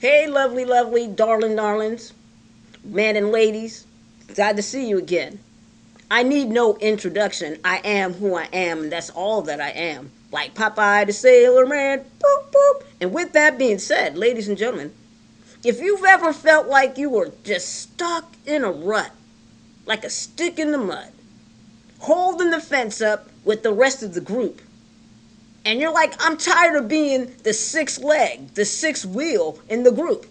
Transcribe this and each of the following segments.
Hey, lovely, lovely, darlings, men and ladies. Glad to see you again. I need no introduction. I am who I am, and that's all that I am. Like Popeye the Sailor Man, boop, boop. And with that being said, ladies and gentlemen, if you've ever felt like you were just stuck in a rut, like a stick in the mud, holding the fence up with the rest of the group, and you're like, I'm tired of being the sixth leg, the sixth wheel in the group.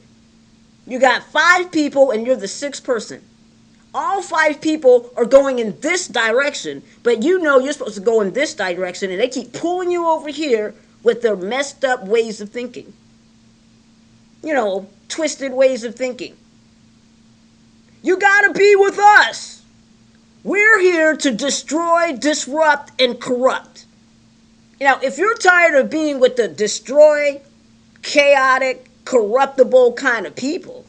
You got 5 people and you're the 6th person. All 5 people are going in this direction, but you know you're supposed to go in this direction, and they keep pulling you over here with their messed up ways of thinking. Twisted ways of thinking. You gotta be with us. We're here to destroy, disrupt, and corrupt. If you're tired of being with the destroy, chaotic, corruptible kind of people,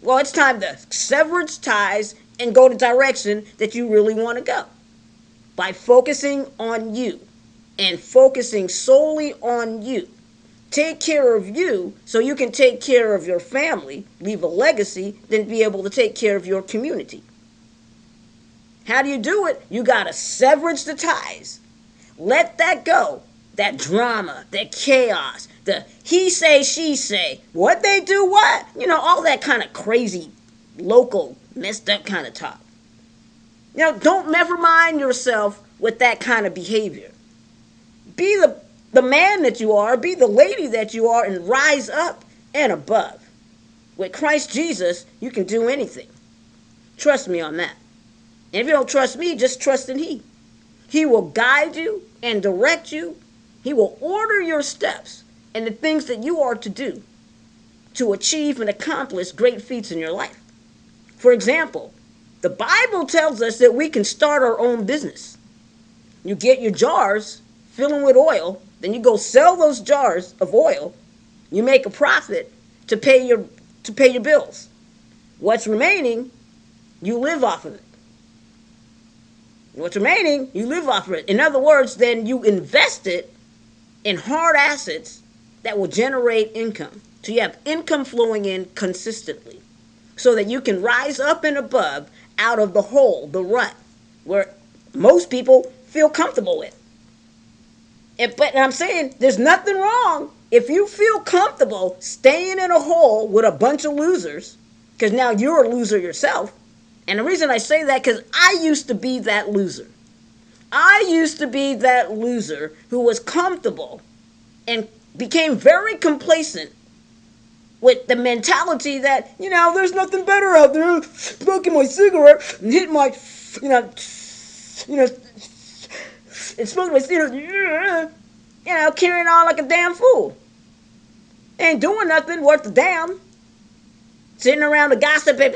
well, it's time to sever its ties and go the direction that you really want to go. By focusing on you and focusing solely on you. Take care of you so you can take care of your family, leave a legacy, then be able to take care of your community. How do you do it? You got to severage the ties. Let that go. That drama, that chaos, the he say, she say, what they do, what? All that kind of crazy, local, messed up kind of talk. Don't never mind yourself with that kind of behavior. Be the man that you are, be the lady that you are, and rise up and above. With Christ Jesus, you can do anything. Trust me on that. And if you don't trust me, just trust in He. He will guide you and direct you. He will order your steps and the things that you are to do to achieve and accomplish great feats in your life. For example, the Bible tells us that we can start our own business. You get your jars, fill them with oil, then you go sell those jars of oil. You make a profit to pay your bills. What's remaining, you live off of it. What's remaining, you live off of it. In other words, then you invest it in hard assets that will generate income. So you have income flowing in consistently so that you can rise up and above out of the hole, the rut, where most people feel comfortable with. But I'm saying there's nothing wrong if you feel comfortable staying in a hole with a bunch of losers, because now you're a loser yourself. And the reason I say that, because I used to be that loser. I used to be that loser who was comfortable and became very complacent with the mentality that, there's nothing better out there. Smoking my cigarette and hitting my, and smoking my cigarette, carrying on like a damn fool. Ain't doing nothing worth a damn. Sitting around the gossiping,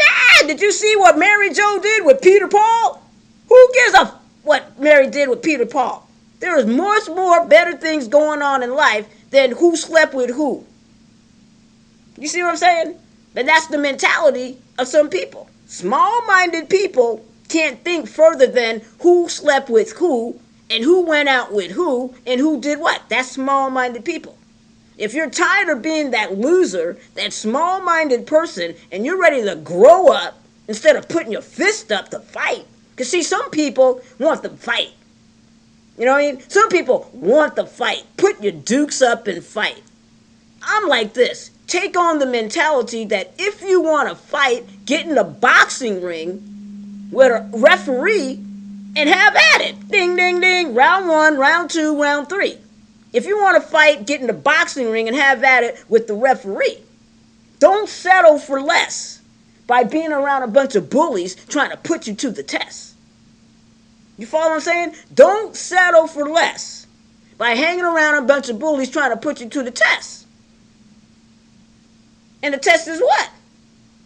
did you see what Mary Jo did with Peter Paul? Who gives a what Mary did with Peter Paul? There is much more better things going on in life than who slept with who. You see what I'm saying? But that's the mentality of some people. Small-minded people can't think further than who slept with who and who went out with who and who did what. That's small-minded people. If you're tired of being that loser, that small-minded person, and you're ready to grow up instead of putting your fist up to fight. Because see, some people want to fight. You know what I mean? Some people want to fight. Put your dukes up and fight. I'm like this. Take on the mentality that if you want to fight, get in a boxing ring with a referee and have at it. Ding, ding, ding. Round 1, round 2, round 3. If you want to fight, get in the boxing ring and have at it with the referee. Don't settle for less by being around a bunch of bullies trying to put you to the test. You follow what I'm saying? Don't settle for less by hanging around a bunch of bullies trying to put you to the test. And the test is what?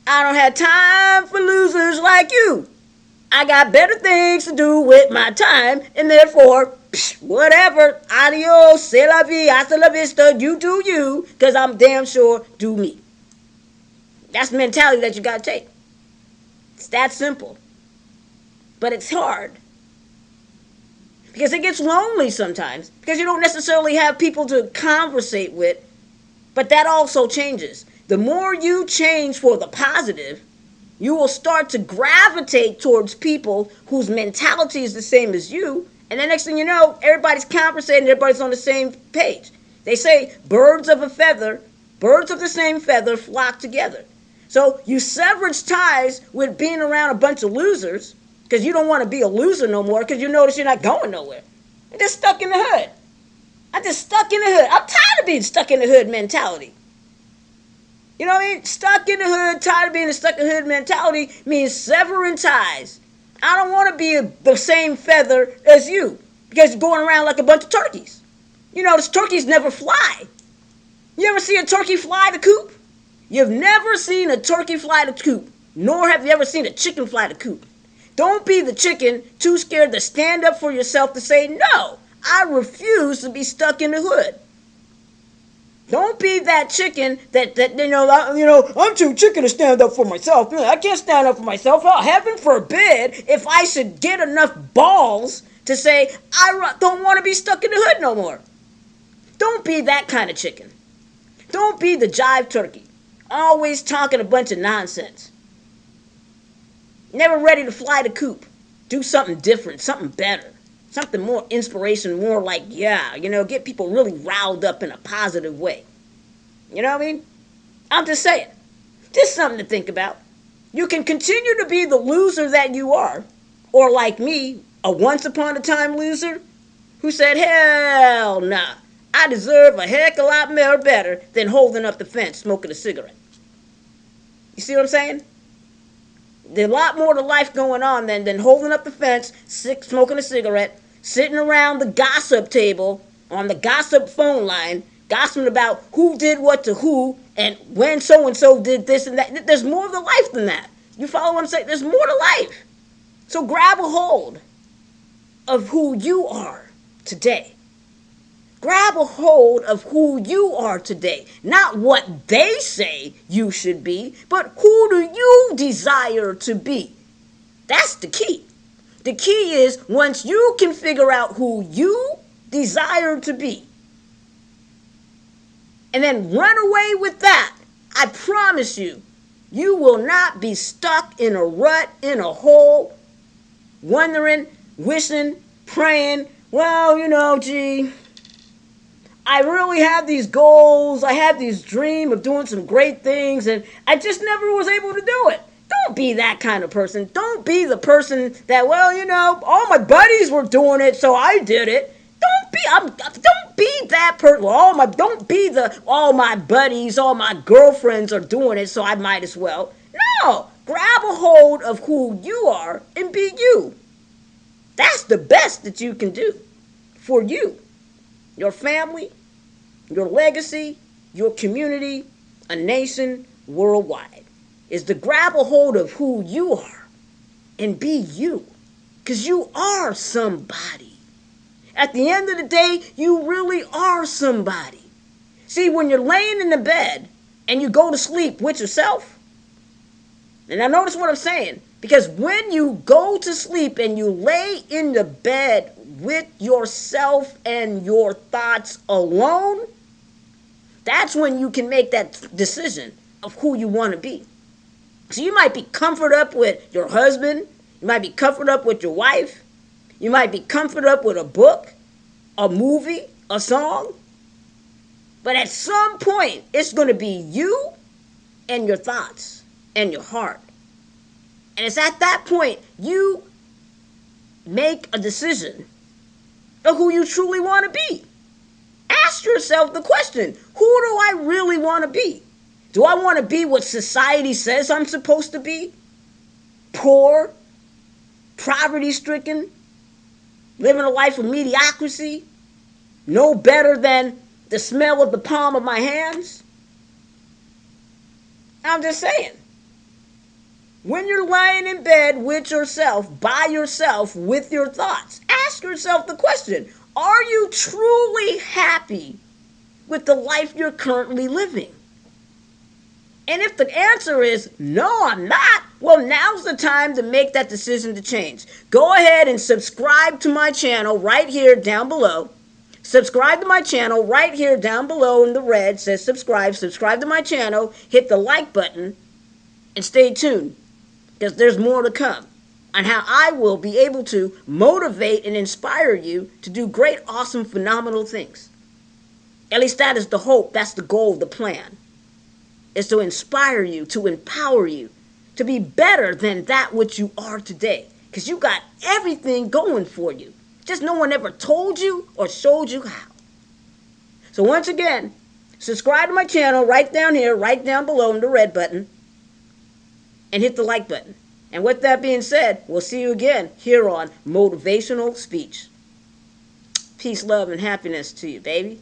I don't have time for losers like you. I got better things to do with my time, and therefore, whatever, adios, c'est la vie, hasta la vista, you do you, because I'm damn sure do me. That's the mentality that you got to take. It's that simple. But it's hard. Because it gets lonely sometimes, because you don't necessarily have people to conversate with, but that also changes. The more you change for the positive, you will start to gravitate towards people whose mentality is the same as you. And the next thing you know, everybody's conversating, everybody's on the same page. They say birds of the same feather flock together. So you severage ties with being around a bunch of losers because you don't want to be a loser no more because you notice you're not going nowhere. You're just stuck in the hood. I'm just stuck in the hood. I'm tired of being stuck in the hood mentality. You know what I mean? Stuck in the hood, tired of being a stuck in the hood mentality means severing ties. I don't want to be the same feather as you because you're going around like a bunch of turkeys. You notice turkeys never fly. You ever see a turkey fly the coop? You've never seen a turkey fly the coop, nor have you ever seen a chicken fly the coop. Don't be the chicken too scared to stand up for yourself to say, no, I refuse to be stuck in the hood. Don't be that chicken that I'm too chicken to stand up for myself. I can't stand up for myself. Oh, heaven forbid if I should get enough balls to say I don't want to be stuck in the hood no more. Don't be that kind of chicken. Don't be the jive turkey, always talking a bunch of nonsense. Never ready to fly the coop. Do something different, something better. Something more inspiration, more like, get people really riled up in a positive way. You know what I mean? I'm just saying. Just something to think about. You can continue to be the loser that you are, or like me, a once upon a time loser, who said, hell nah, I deserve a heck of a lot more better than holding up the fence smoking a cigarette. You see what I'm saying? There's a lot more to life going on than holding up the fence, smoking a cigarette, sitting around the gossip table on the gossip phone line, gossiping about who did what to who and when so-and-so did this and that. There's more to life than that. You follow what I'm saying? There's more to life. So grab a hold of who you are today. Grab a hold of who you are today. Not what they say you should be, but who do you desire to be? That's the key. The key is once you can figure out who you desire to be, and then run away with that, I promise you, you will not be stuck in a rut, in a hole, wondering, wishing, praying, I really have these goals, I have these dreams of doing some great things, and I just never was able to do it. Don't be that kind of person. Don't be the person that, all my buddies were doing it, so I did it. Don't be that person. Don't be all my buddies, all my girlfriends are doing it, so I might as well. No, grab a hold of who you are and be you. That's the best that you can do for you, your family, your legacy, your community, a nation, worldwide. Is to grab a hold of who you are and be you. Because you are somebody. At the end of the day, you really are somebody. See, when you're laying in the bed and you go to sleep with yourself, and now notice what I'm saying, because when you go to sleep and you lay in the bed with yourself and your thoughts alone, that's when you can make that decision of who you want to be. So you might be comforted up with your husband. You might be comforted up with your wife. You might be comforted up with a book, a movie, a song. But at some point, it's going to be you and your thoughts and your heart. And it's at that point you make a decision of who you truly want to be. Ask yourself the question, who do I really want to be? Do I want to be what society says I'm supposed to be? Poor, poverty-stricken, living a life of mediocrity, no better than the smell of the palm of my hands? I'm just saying. When you're lying in bed with yourself, by yourself, with your thoughts, ask yourself the question, are you truly happy with the life you're currently living? And if the answer is, no, I'm not, well, now's the time to make that decision to change. Go ahead and subscribe to my channel right here down below. Subscribe to my channel right here down below in the red. Says subscribe. Subscribe to my channel. Hit the like button and stay tuned because there's more to come on how I will be able to motivate and inspire you to do great, awesome, phenomenal things. At least that is the hope. That's the goal, the plan. Is to inspire you, to empower you, to be better than that which you are today. Because you got everything going for you. Just no one ever told you or showed you how. So once again, subscribe to my channel right down here, right down below in the red button. And hit the like button. And with that being said, we'll see you again here on Motivational Speech. Peace, love, and happiness to you, baby.